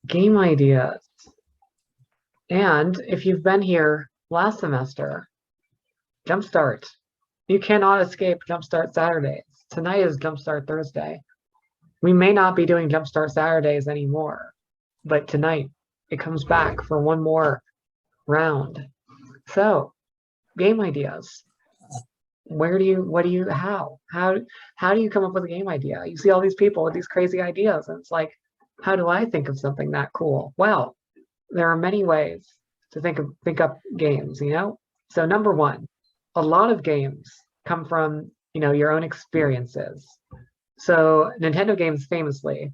Game ideas. And if you've been here last semester, Jumpstart. You cannot escape Jumpstart Saturdays. Tonight is Jumpstart Thursday. We may not be doing Jumpstart Saturdays anymore, but tonight it comes back for one more round. So, game ideas. How do you come up with a game idea? You see all these people with these crazy ideas, and it's like, how do I think of something that cool? Well, there are many ways to think up games, you know? So number one, a lot of games come from, your own experiences. So Nintendo games famously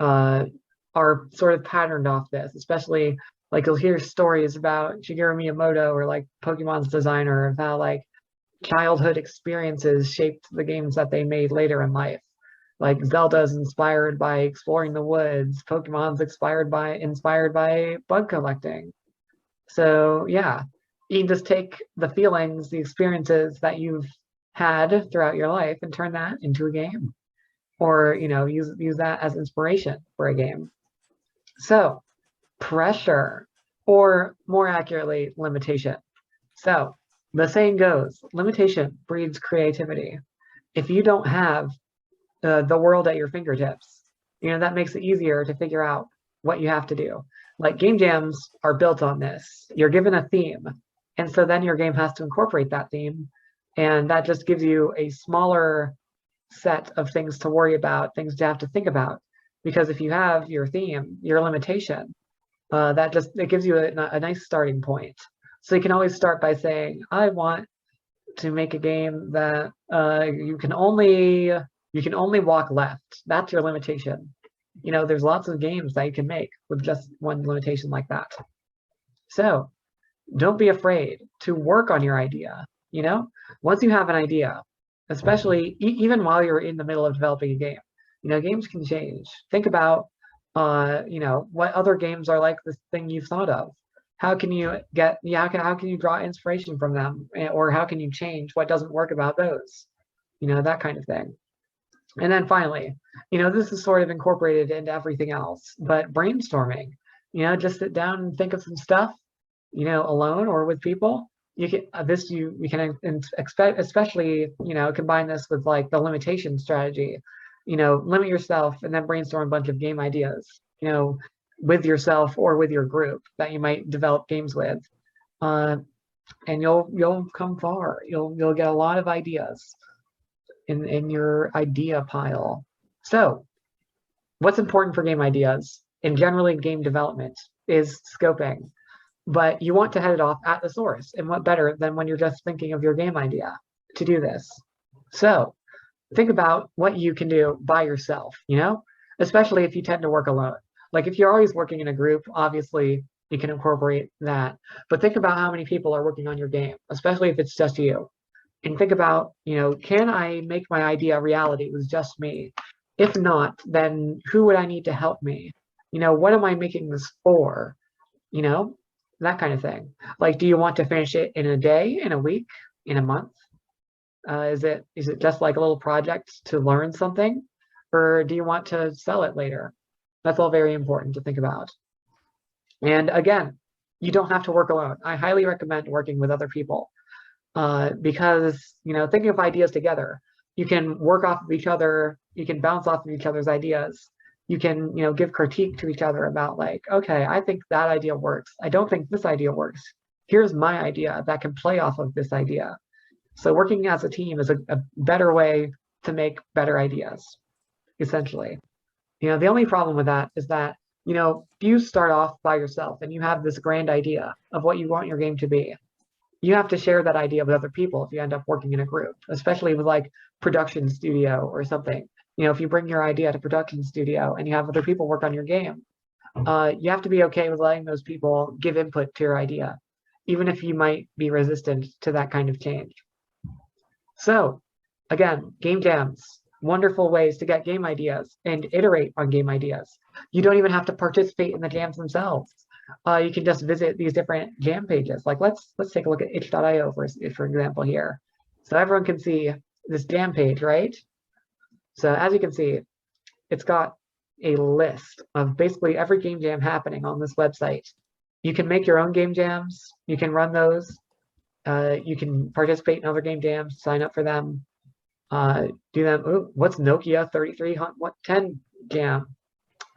uh, are sort of patterned off this, especially like you'll hear stories about Shigeru Miyamoto or like Pokemon's designer of how like childhood experiences shaped the games that they made later in life. Like Zelda's inspired by exploring the woods, Pokemon's inspired by bug collecting. So yeah, you can just take the feelings, the experiences that you've had throughout your life and turn that into a game. Or, use that as inspiration for a game. So pressure, or more accurately, limitation. So the saying goes, limitation breeds creativity. If you don't have the world at your fingertips, that makes it easier to figure out what you have to do. Like game jams are built on this. You're given a theme, and so then your game has to incorporate that theme, and that just gives you a smaller set of things to worry about, things to have to think about. Because if you have your theme, your limitation, it gives you a nice starting point. So you can always start by saying, I want to make a game that you can only walk left. That's your limitation. There's lots of games that you can make with just one limitation like that. So don't be afraid to work on your idea. Once you have an idea, especially even while you're in the middle of developing a game, games can change. Think about, what other games are like this thing you've thought of. How can you how can you draw inspiration from them, or how can you change what doesn't work about those, that kind of thing. And then finally, this is sort of incorporated into everything else, but brainstorming, just sit down and think of some stuff, alone or with people. You can expect, especially, combine this with like the limitation strategy, limit yourself and then brainstorm a bunch of game ideas, with yourself or with your group that you might develop games with. And you'll come far. You'll get a lot of ideas in your idea pile. So what's important for game ideas and generally game development is scoping, but you want to head it off at the source. And what better than when you're just thinking of your game idea to do this? So think about what you can do by yourself, especially if you tend to work alone. Like if you're always working in a group, obviously you can incorporate that, but think about how many people are working on your game, especially if it's just you. And think about, can I make my idea a reality with just me? If not, then who would I need to help me? What am I making this for? That kind of thing. Like, do you want to finish it in a day, in a week, in a month? Is it just like a little project to learn something? Or do you want to sell it later? That's all very important to think about. And again, you don't have to work alone. I highly recommend working with other people. Because thinking of ideas together, you can work off of each other, you can bounce off of each other's ideas, you can give critique to each other about like, okay, I think that idea works, I don't think this idea works, here's my idea that can play off of this idea. So working as a team is a better way to make better ideas, essentially. The only problem with that is that if you start off by yourself and you have this grand idea of what you want your game to be, you have to share that idea with other people if you end up working in a group, especially with like production studio or something. If you bring your idea to production studio and you have other people work on your game, you have to be okay with letting those people give input to your idea, even if you might be resistant to that kind of change. So again, game jams, wonderful ways to get game ideas and iterate on game ideas. You don't even have to participate in the jams themselves. You can just visit these different jam pages. Like let's take a look at itch.io for example here. So everyone can see this jam page, right? So as you can see, it's got a list of basically every game jam happening on this website. You can make your own game jams. You can run those. You can participate in other game jams, sign up for them, do them. Ooh, what's Nokia 3310 jam?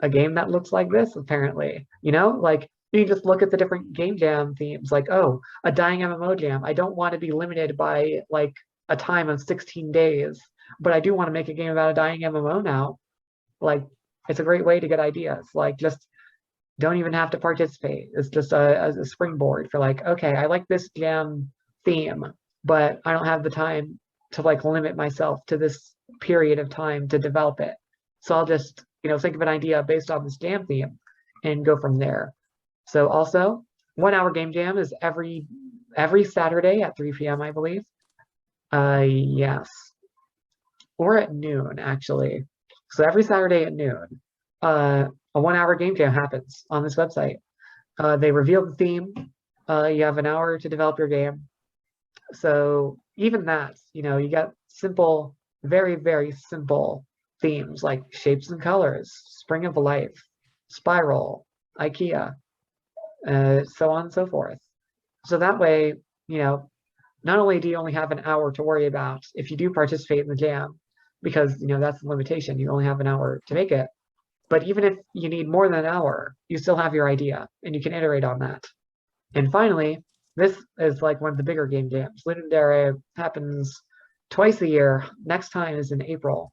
A game that looks like this, apparently. You know, like you can just look at the different game jam themes, like, oh, a dying MMO jam. I don't want to be limited by like a time of 16 days, but I do want to make a game about a dying MMO now. Like, it's a great way to get ideas. Like, just don't even have to participate. It's just a springboard for like, okay, I like this jam theme, but I don't have the time to like limit myself to this period of time to develop it. So I'll just, think of an idea based on this jam theme and go from there. So also, 1 hour game jam is every Saturday at 3 p.m., I believe. Yes. Or at noon, actually. So every Saturday at noon, a 1 hour game jam happens on this website. They reveal the theme. You have an hour to develop your game. So even that, you got simple, very, very simple themes like shapes and colors, spring of life, spiral, IKEA, so on and so forth. So that way, not only do you only have an hour to worry about if you do participate in the jam, because that's the limitation, you only have an hour to make it. But even if you need more than an hour, you still have your idea and you can iterate on that. And finally, this is like one of the bigger game jams. Ludum Dare happens twice a year. Next time is in April.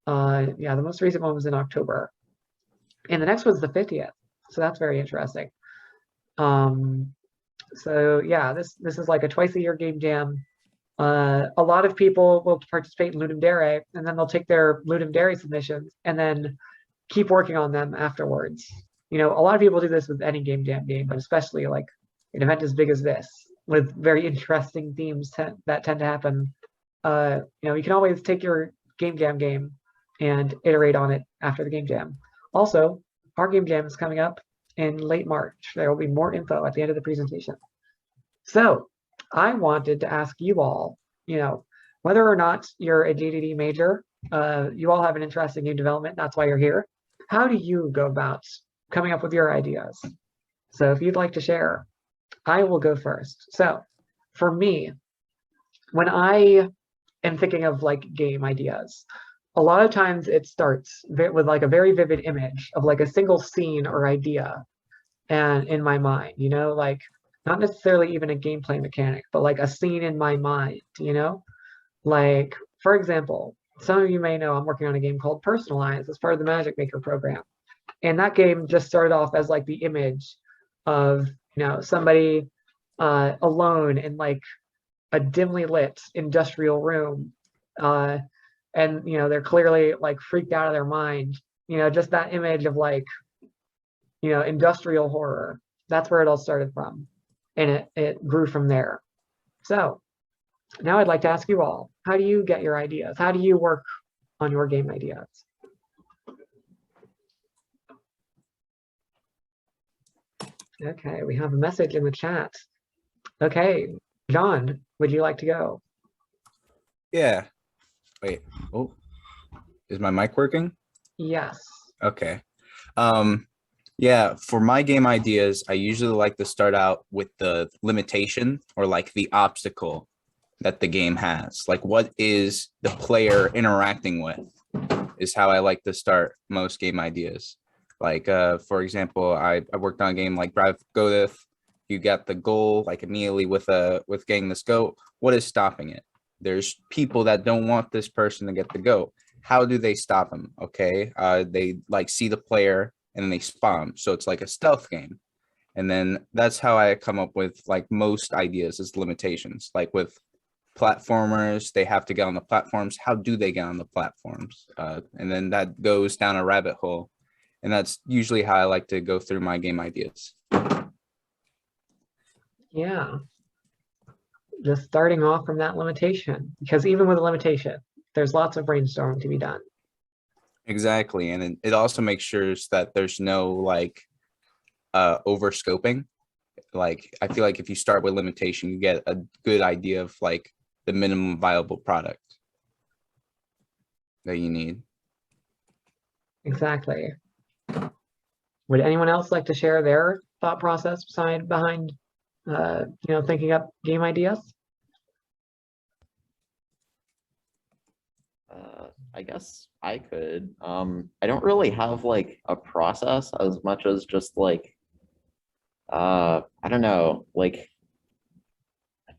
The most recent one was in October. And the next one's the 50th. So that's very interesting. So yeah, this is like a twice a year game jam. A lot of people will participate in Ludum Dare, and then they'll take their Ludum Dare submissions and then keep working on them afterwards. A lot of people do this with any game jam game, but especially like an event as big as this with very interesting themes that tend to happen. You can always take your game jam game and iterate on it after the game jam. Also, our game jam is coming up in late March. There will be more info at the end of the presentation. So I wanted to ask you all, whether or not you're a GDD major, you all have an interest in game development. That's why you're here. How do you go about coming up with your ideas? So if you'd like to share, I will go first. So for me, when I am thinking of like game ideas, a lot of times it starts with like a very vivid image of like a single scene or idea and in my mind, like not necessarily even a gameplay mechanic, but like a scene in my mind, like for example, some of you may know I'm working on a game called Personalize as part of the Magic Maker program. And that game just started off as like the image of, somebody alone in like a dimly lit industrial room. And, they're clearly like freaked out of their mind, just that image of like, industrial horror. That's where it all started from. And it grew from there. So now I'd like to ask you all, how do you get your ideas? How do you work on your game ideas? Okay, we have a message in the chat. Okay, John, would you like to go? Yeah. Wait. Oh, is my mic working? Yes. Okay. Yeah, for my game ideas, I usually like to start out with the limitation or like the obstacle that the game has. Like what is the player interacting with is how I like to start most game ideas. Like, for example, I worked on a game like Bride of Godith. You got the goal like immediately with getting this goat. What is stopping it? There's people that don't want this person to get the goat. How do they stop them? Okay, they like see the player and then they spawn. So it's like a stealth game. And then that's how I come up with like most ideas is limitations. Like with platformers, they have to get on the platforms. How do they get on the platforms? And then that goes down a rabbit hole. And that's usually how I like to go through my game ideas. Yeah. Just starting off from that limitation, because even with a limitation, there's lots of brainstorming to be done. Exactly. And it also makes sure that there's no like over scoping. Like I feel like if you start with limitation, you get a good idea of like the minimum viable product that you need. Exactly. Would anyone else like to share their thought process behind, thinking up game ideas? I guess I could. I don't really have like a process as much as just like I don't know, like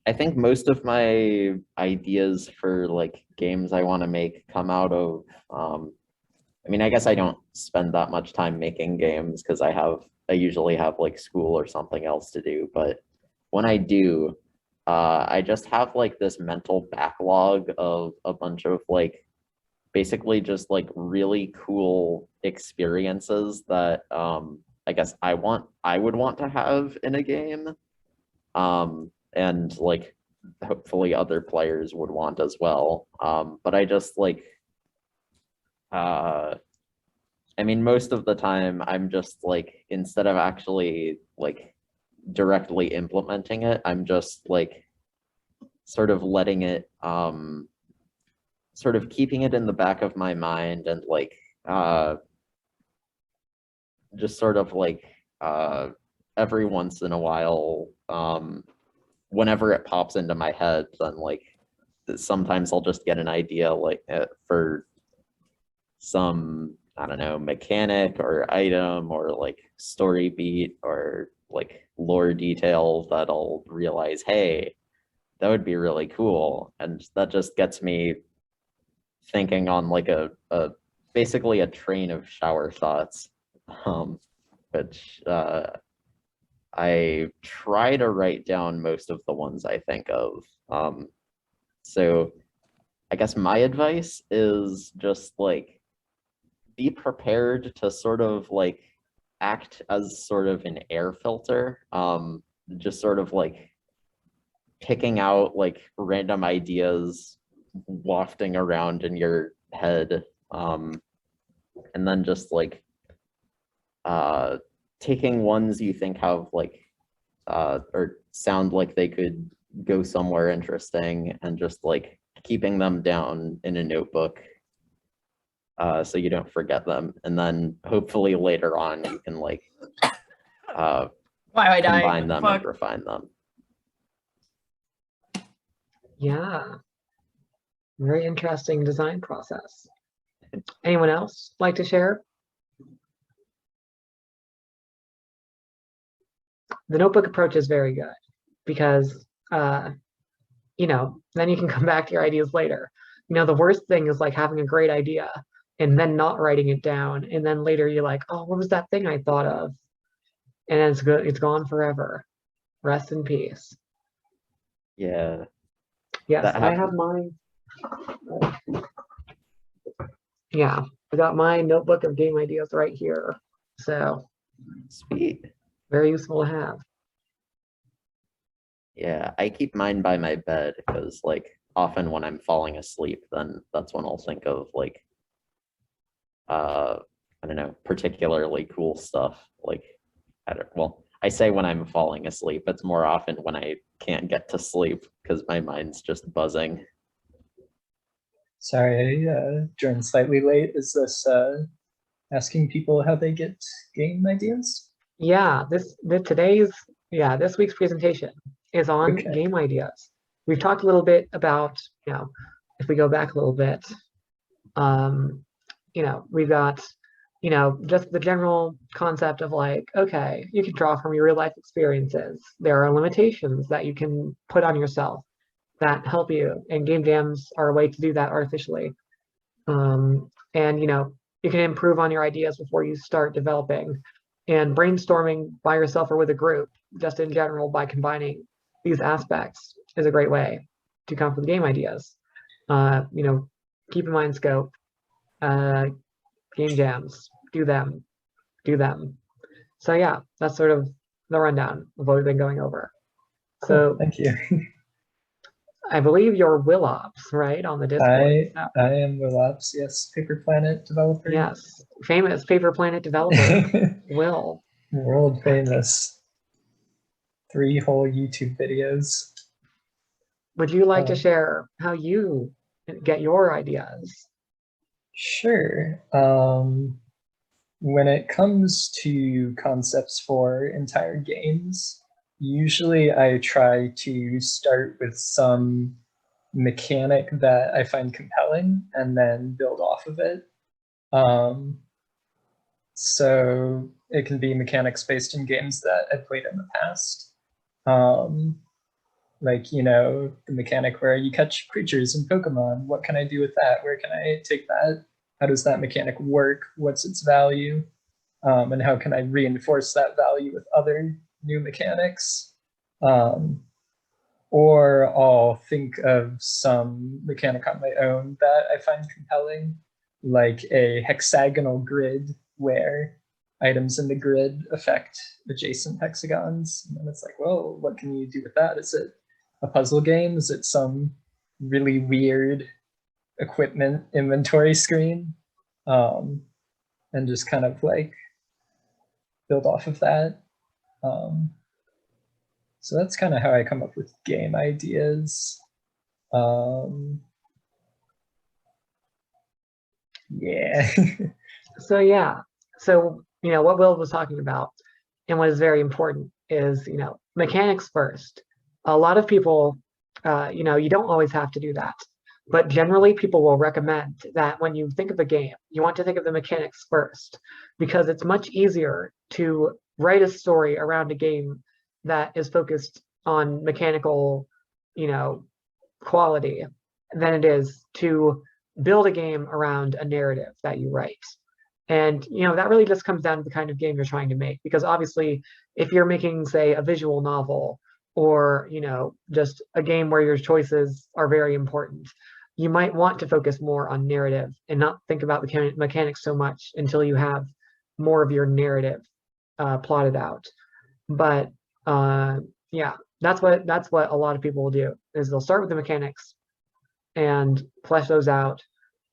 I think most of my ideas for like games I want to make come out of I mean, I guess I don't spend that much time making games because I usually have like school or something else to do, but when I do, I just have like this mental backlog of a bunch of like basically just like really cool experiences that I guess I would want to have in a game. And like hopefully other players would want as well. But I just like uh I mean most of the time I'm just like instead of actually like directly implementing it, I'm just like sort of letting it sort of keeping it in the back of my mind and like uh just sort of like every once in a while whenever it pops into my head then like sometimes I'll just get an idea like for some I don't know mechanic or item or like story beat or like lore detail that I'll realize hey that would be really cool and that just gets me thinking on like a basically a train of shower thoughts, which I try to write down most of the ones I think of. So I guess my advice is just like be prepared to sort of like act as sort of an air filter, just sort of like picking out like random ideas wafting around in your head, and then just like uh taking ones you think have like or sound like they could go somewhere interesting and just like keeping them down in a notebook so you don't forget them and then hopefully later on you can like Why am I dying? combine them Fuck. and refine them. Yeah. Very interesting design process. Anyone else like to share? The notebook approach is very good because, then you can come back to your ideas later. The worst thing is like having a great idea and then not writing it down. And then later you're like, oh, what was that thing I thought of? And then it's gone forever. Rest in peace. Yeah, Yes, that I have happens. mine. Yeah, I got my notebook of game ideas right here. So Sweet. very useful to have. Yeah, I keep mine by my bed because like often when I'm falling asleep, then that's when I'll think of like I don't know, particularly cool stuff. Like I say when I'm falling asleep, it's more often when I can't get to sleep because my mind's just buzzing. Sorry, I joined slightly late. Is this asking people how they get game ideas? Yeah, this week's presentation is on Okay. game ideas. We've talked a little bit about, if we go back a little bit, we've got, just the general concept of like, okay, you can draw from your real life experiences. There are limitations that you can put on yourself that help you, and game jams are a way to do that artificially. And you can improve on your ideas before you start developing, and brainstorming by yourself or with a group, just in general, by combining these aspects is a great way to come up with game ideas. Keep in mind scope, game jams, do them. So yeah, that's sort of the rundown of what we've been going over. Cool, So thank you. I believe you're Willops, right, on the Discord. I am Willops, yes, Paper Planet developer. Yes, famous Paper Planet developer, Will. World famous. 3 whole YouTube videos. Would you like to share how you get your ideas? Sure. when it comes to concepts for entire games, usually I try to start with some mechanic that I find compelling and then build off of it. So it can be mechanics based in games that I've played in the past. Like, you know, the mechanic where you catch creatures in Pokemon. What can I do with that? Where can I take that? How does that mechanic work? What's its value? And how can I reinforce that value with other new mechanics? Or I'll think of some mechanic on my own that I find compelling, like a hexagonal grid where items in the grid affect adjacent hexagons. And then it's like, well, what can you do with that? Is it a puzzle game? Is it some really weird equipment inventory screen? And just kind of like build off of that. So that's kind of how I come up with game ideas. Yeah. So yeah, so you know what Will was talking about, and what is very important is mechanics first. A lot of people, you don't always have to do that, but generally people will recommend that when you think of a game, you want to think of the mechanics first, because it's much easier to write a story around a game that is focused on mechanical, quality than it is to build a game around a narrative that you write. And that really just comes down to the kind of game you're trying to make, because obviously if you're making, say, a visual novel, or just a game where your choices are very important, you might want to focus more on narrative and not think about the mechanics so much until you have more of your narrative plotted out. But yeah, that's what a lot of people will do, is they'll start with the mechanics and flesh those out,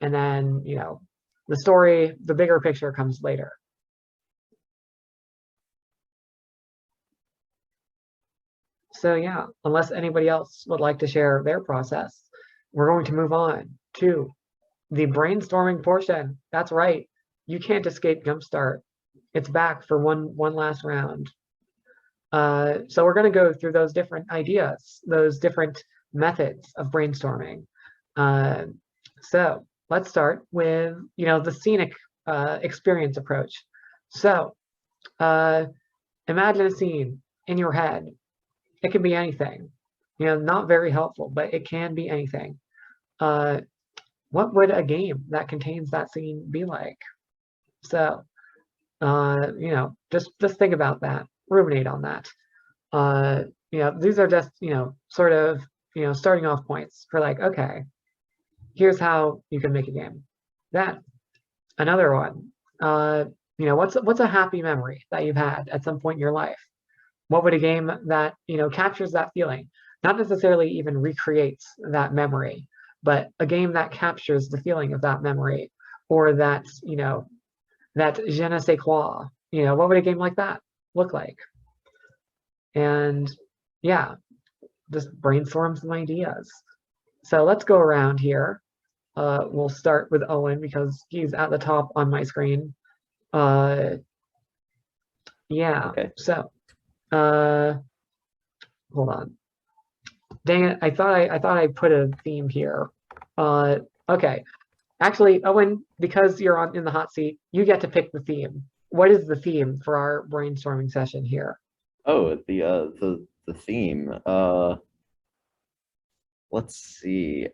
and then the story, the bigger picture, comes later. So yeah, unless anybody else would like to share their process, we're going to move on to the brainstorming portion. That's right, you can't escape Jumpstart. It's back for one last round. So we're going to go through those different ideas, those different methods of brainstorming. So let's start with the scenic experience approach. So imagine a scene in your head. It can be anything, not very helpful, but it can be anything. What would a game that contains that scene be like? So just think about that, ruminate on that. These are just sort of starting off points for, like, okay, here's how you can make a game. Then another one, what's a happy memory that you've had at some point in your life? What would a game that captures that feeling, not necessarily even recreates that memory, but a game that captures the feeling of that memory, or that that je ne sais quoi, what would a game like that look like? And yeah, just brainstorm some ideas. So let's go around here. We'll start with Owen because he's at the top on my screen. Yeah. Okay. So, hold on. Dang it! I thought I put a theme here. Okay. Actually, Owen, because you're in the hot seat, you get to pick the theme. What is the theme for our brainstorming session here? Oh, the theme. Let's see.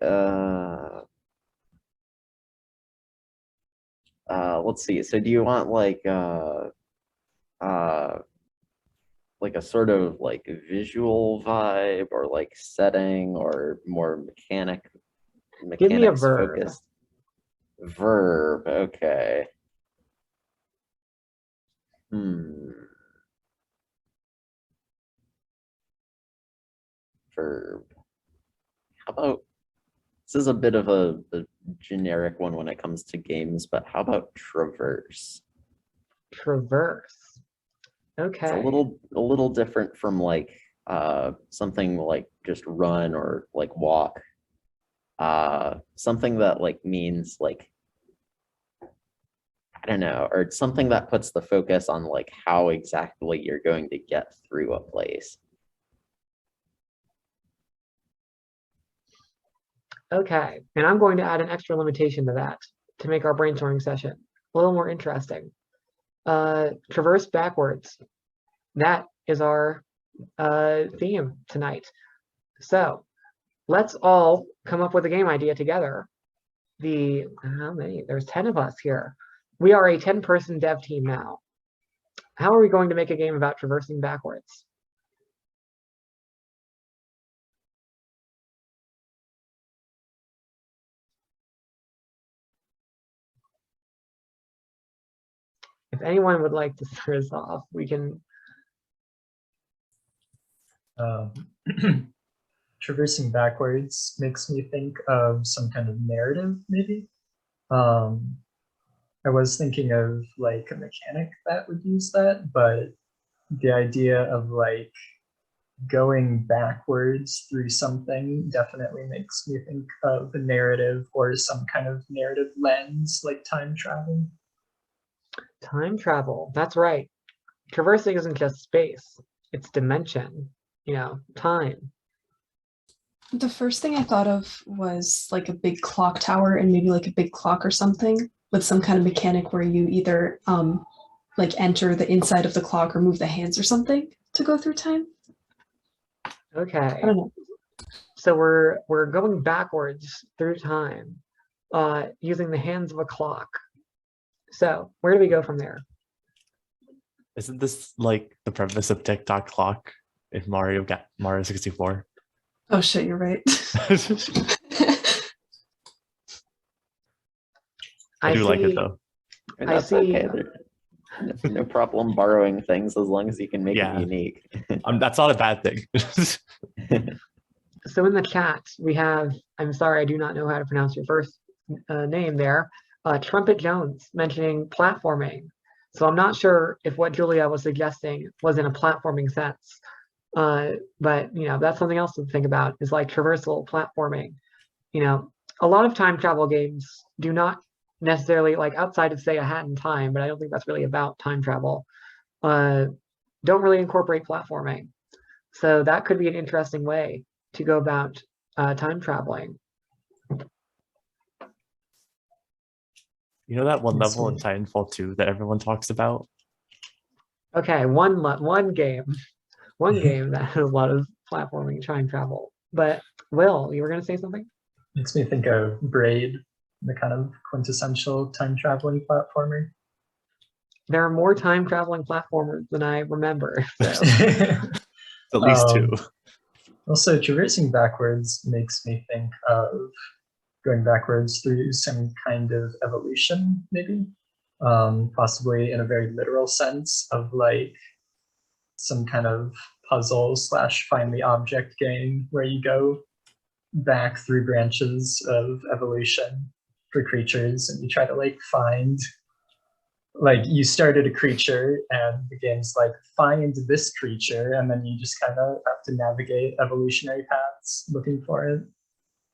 Let's see. So do you want like a sort of like visual vibe, or like setting, or more mechanics Give me a verb. focused? Verb, okay. Verb. How about, this is a bit of a generic one when it comes to games, but how about traverse? Traverse. Okay. It's a little different from like something like just run or like walk. Something that like means like I don't know, or something that puts the focus on like how exactly you're going to get through a place. Okay, and I'm going to add an extra limitation to that to make our brainstorming session a little more interesting. Traverse backwards. That is our theme tonight. So let's all come up with a game idea together. How many? There's 10 of us here. We are a 10-person dev team now. How are we going to make a game about traversing backwards? If anyone would like to start us off, we can. Traversing backwards makes me think of some kind of narrative, maybe. I was thinking of like a mechanic that would use that, but the idea of like going backwards through something definitely makes me think of a narrative or some kind of narrative lens, like time travel. Time travel, that's right. Traversing isn't just space, it's dimension, time. The first thing I thought of was like a big clock tower and maybe like a big clock or something with some kind of mechanic where you either like enter the inside of the clock or move the hands or something to go through time. Okay. I don't know. So we're going backwards through time using the hands of a clock. So where do we go from there? Isn't this like the premise of TikTok clock in Mario 64? Oh shit, you're right. I do like it though. And I that's see. okay. No problem borrowing things as long as you can make Yeah. it unique. That's not a bad thing. So in the chat, we have, I'm sorry, I do not know how to pronounce your first name there, Trumpet Jones mentioning platforming. So I'm not sure if what Julia was suggesting was in a platforming sense. But that's something else to think about, is like traversal platforming. A lot of time travel games do not necessarily, like outside of say A Hat in Time, but I don't think that's really about time travel, don't really incorporate platforming. So that could be an interesting way to go about time traveling. You know that one Yes, level in we- Titanfall 2 that everyone talks about? Okay, one game that has a lot of platforming and time travel. But Will, you were going to say something? Makes me think of Braid, the kind of quintessential time traveling platformer. There are more time traveling platformers than I remember. So. At least two. Also, traversing backwards makes me think of going backwards through some kind of evolution, maybe, possibly in a very literal sense of like some kind of puzzle / find the object game where you go back through branches of evolution for creatures and you try to like find, like you started a creature and the game's like find this creature, and then you just kind of have to navigate evolutionary paths looking for it.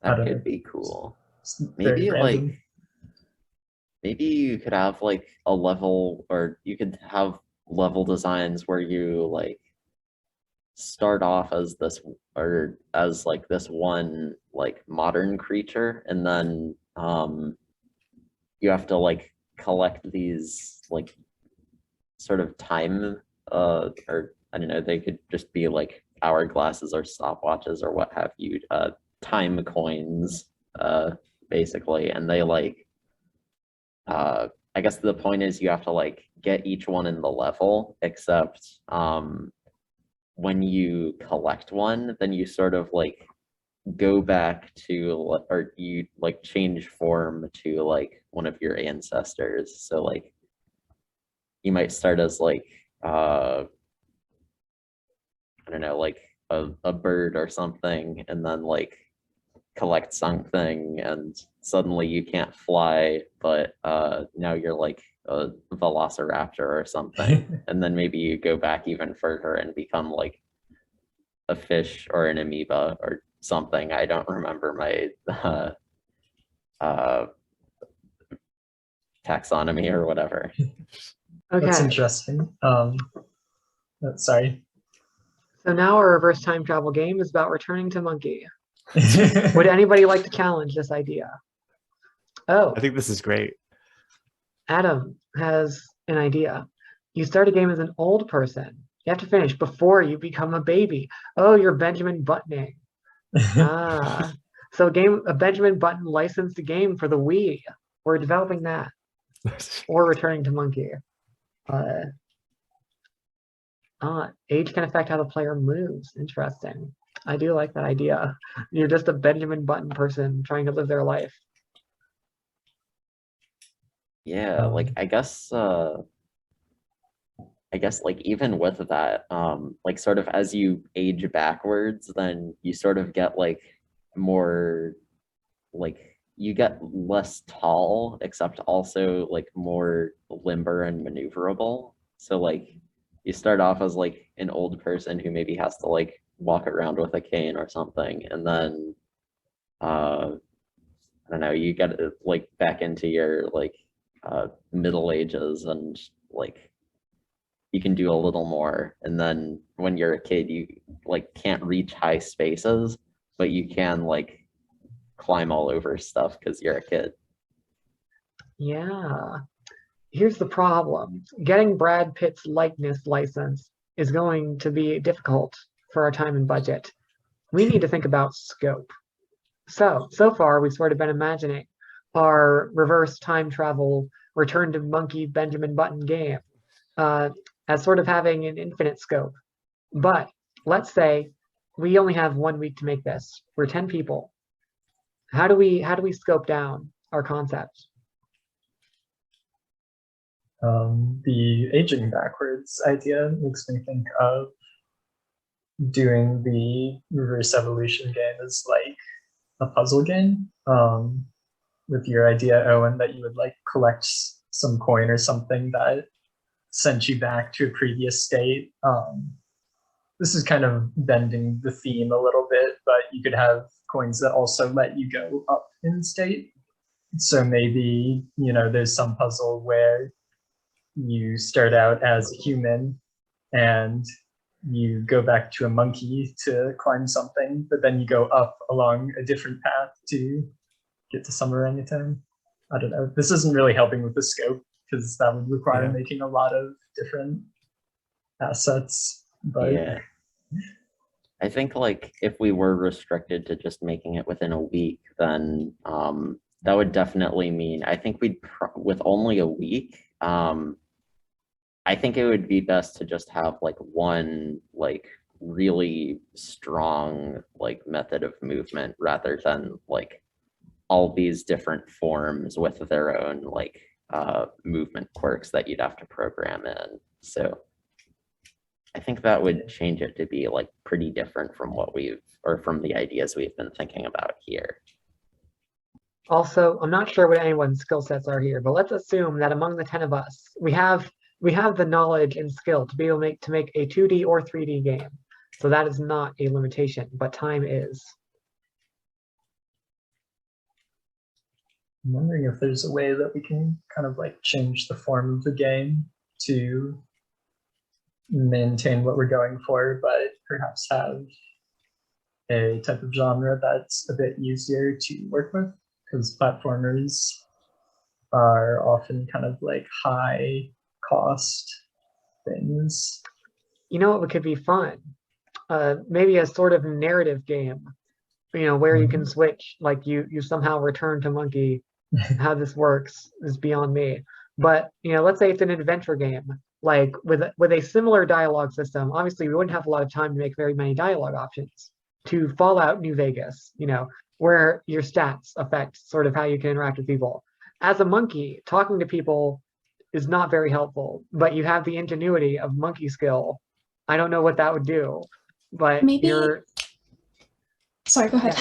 I That don't know. could be cool. It's very Maybe random. like maybe you could have like a level, or you could have level designs where you like start off as this, or as like this one like modern creature, and then you have to like collect these like sort of time or I don't know, they could just be like hourglasses or stopwatches or what have you, time coins basically, and they like I guess the point is you have to like get each one in the level, except when you collect one, then you sort of like go back to, or you like change form to like one of your ancestors. So like you might start as like I don't know, like a bird or something, and then like collect something and suddenly you can't fly, but now you're like a velociraptor or something. And then maybe you go back even further and become like a fish or an amoeba or something. I don't remember my taxonomy or whatever. That's Okay, interesting. Sorry. so now our reverse time travel game is about returning to monkey. Would anybody like to challenge this idea? Oh, I think this is great. Adam has an idea. You start a game as an old person. You have to finish before you become a baby. Oh, you're Benjamin Buttoning. Ah, so a Benjamin Button licensed game for the Wii. We're developing that, or returning to monkey. Age can affect how the player moves. Interesting. I do like that idea. You're just a Benjamin Button person trying to live their life. Yeah, like I guess like even with that, like sort of as you age backwards, then you sort of get like more like you get less tall, except also like more limber and maneuverable. So like you start off as like an old person who maybe has to like walk around with a cane or something, and then I don't know, you get like back into your like middle ages, and like you can do a little more. And then when you're a kid, you like can't reach high spaces, but you can like climb all over stuff because you're a kid. Yeah. Here's the problem. Getting Brad Pitt's likeness license is going to be difficult for our time and budget. We need to think about scope. So far we've sort of been imagining our reverse time travel return to monkey Benjamin Button game as sort of having an infinite scope. But let's say we only have 1 week to make this. We're 10 people. How do we scope down our concept? The aging backwards idea makes me think of doing the reverse evolution game as like a puzzle game. With your idea, Owen, that you would like collect some coin or something that sent you back to a previous state. This is kind of bending the theme a little bit, but you could have coins that also let you go up in state. So maybe, there's some puzzle where you start out as a human and you go back to a monkey to climb something, but then you go up along a different path to get to some orangutan. I don't know. This isn't really helping with the scope because that would require making a lot of different assets. But yeah, I think like if we were restricted to just making it within a week, then that would definitely mean I think we'd with only a week. I think it would be best to just have like one like really strong like method of movement rather than like all these different forms with their own like movement quirks that you'd have to program in. So I think that would change it to be like pretty different from what from the ideas we've been thinking about here. Also, I'm not sure what anyone's skill sets are here, but let's assume that among the 10 of us, we have the knowledge and skill to be able to make a 2D or 3D game. So that is not a limitation, but time is. I'm wondering if there's a way that we can kind of like change the form of the game to maintain what we're going for, but perhaps have a type of genre that's a bit easier to work with, because platformers are often kind of like high cost things. You know what could be fun? Maybe a sort of narrative game, where you can switch, like you somehow return to monkey. How this works is beyond me. But let's say it's an adventure game, like with a similar dialogue system. Obviously, we wouldn't have a lot of time to make very many dialogue options. To Fallout New Vegas, where your stats affect sort of how you can interact with people. As a monkey, talking to people is not very helpful, but you have the ingenuity of monkey skill. I don't know what that would do, but Maybe. you're. Sorry, go ahead.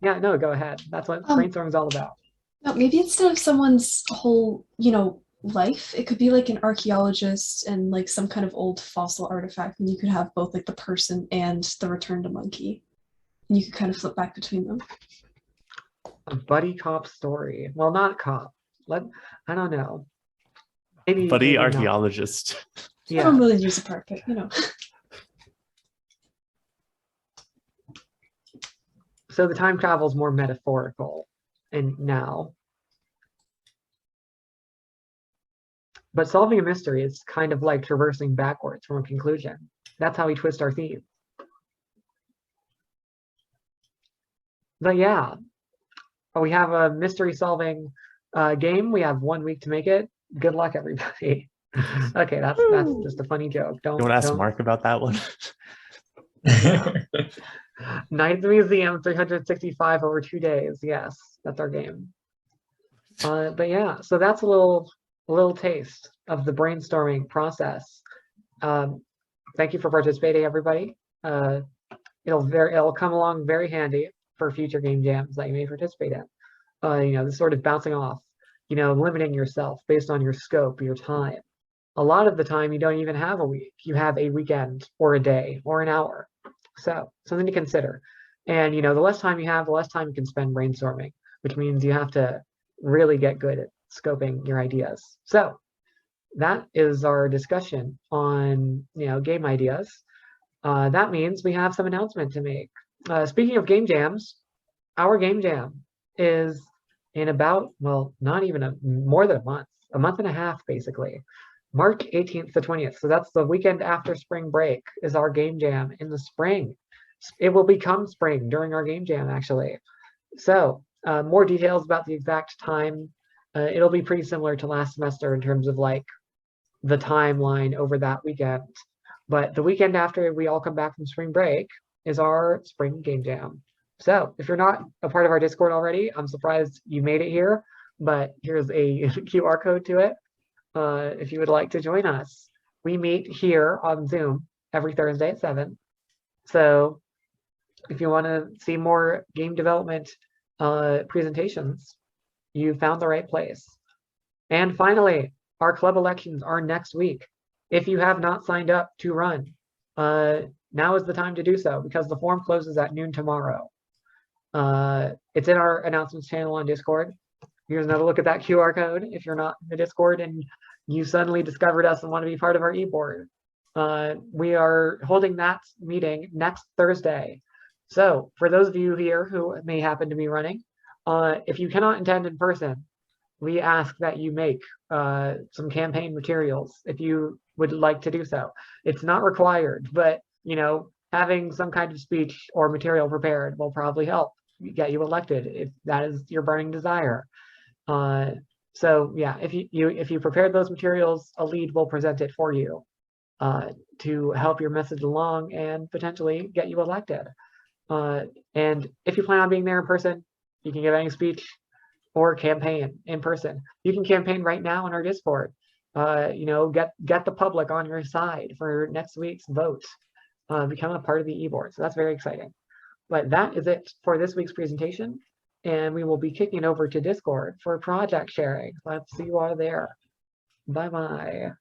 Yeah, no, go ahead. That's what brainstorming is all about. No, maybe instead of someone's whole, life, it could be like an archaeologist and like some kind of old fossil artifact, and you could have both like the person and the return to monkey. And you could kind of flip back between them. A buddy cop story. Well, not cop. I don't know. Maybe Buddy not. archaeologist. I Yeah. don't really use a part, but you know. So the time travel is more metaphorical and now. But solving a mystery is kind of like traversing backwards from a conclusion. That's how we twist our theme. But yeah, we have a mystery solving game. We have 1 week to make it. Good luck, everybody. Okay, that's just a funny joke. You want to ask Mark about that one? Night at the Museum, 365 over 2 days. Yes, that's our game. But yeah, so that's a little taste of the brainstorming process. Thank you for participating, everybody. It'll come along very handy for future game jams that you may participate in. This sort of bouncing off, limiting yourself based on your scope, your time. A lot of the time, you don't even have a week. You have a weekend or a day or an hour. So something to consider. And, the less time you have, the less time you can spend brainstorming, which means you have to really get good at scoping your ideas. So that is our discussion on, game ideas. That means we have some announcement to make. Speaking of game jams, our game jam is in about, well, not even more than a month and a half, basically. March 18th to 20th. So that's the weekend after spring break is our game jam in the spring. It will become spring during our game jam, actually. So more details about the exact time. It'll be pretty similar to last semester in terms of like the timeline over that weekend. But the weekend after we all come back from spring break is our spring game jam. So if you're not a part of our Discord already, I'm surprised you made it here, but here's a QR code to it. If you would like to join us, we meet here on Zoom every Thursday at 7. So if you want to see more game development presentations, you found the right place. And finally, our club elections are next week. If you have not signed up to run, now is the time to do so because the form closes at noon tomorrow. It's in our announcements channel on Discord. Here's another look at that QR code if you're not in the Discord and you suddenly discovered us and want to be part of our e-board. We are holding that meeting next Thursday. So for those of you here who may happen to be running, if you cannot attend in person, we ask that you make some campaign materials if you would like to do so. It's not required, but having some kind of speech or material prepared will probably help get you elected if that is your burning desire. So yeah, if you prepared those materials, a lead will present it for you to help your message along and potentially get you elected. And if you plan on being there in person, you can give any speech or campaign in person. You can campaign right now in our Discord. Get the public on your side for next week's vote. Become a part of the e-board. So that's very exciting. But that is it for this week's presentation. And we will be kicking over to Discord for project sharing. Let's see you all there. Bye-bye.